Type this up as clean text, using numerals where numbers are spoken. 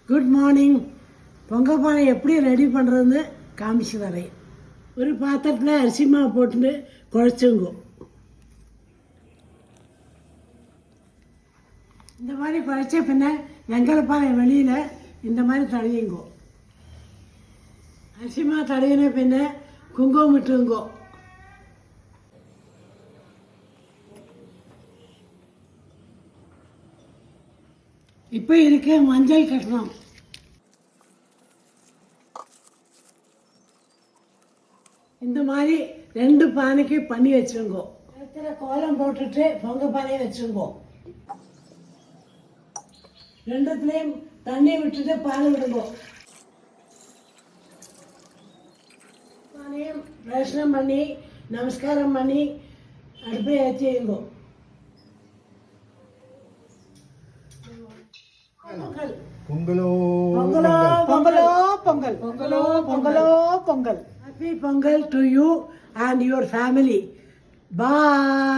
Good morning. Pongal பானை எப்படி ready பண்ணுறதுன்னு காமிச்சு தரேன். ஒரு பாத்திரத்தில் அரிசி மாவு போட்டுட்டு குழச்சுங்கோ. இந்த மாதிரி குழச்ச பின்ன வெங்கலப்பானை வெளியில் இந்த மாதிரி தடவிங்கோ. அரிசி மாவு தடவின பின்ன குங்குமம் விட்டுங்கோ. இப்போ இதுக்கு மஞ்சள் கட்டணும். இந்த மாதிரி 2 பானைக்கு பண்ணி வச்சுருங்கோ. இடத்துல கோலம் போட்டுட்டு பொங்கல் பானையை வச்சுருங்கோ. 2த்துலேயும் தண்ணி விட்டுட்டு பால் விடுங்கோ. பானையும் தரிசனம் பண்ணி நமஸ்காரம் பண்ணி அடுப்பை வச்சுங்கோ. பொங்கலோ பொங்கலோ பொங்கலோ பொங்கல் பொங்கலோ பொங்கலோ Pongal. Happy Pongal to you and your family. Bye.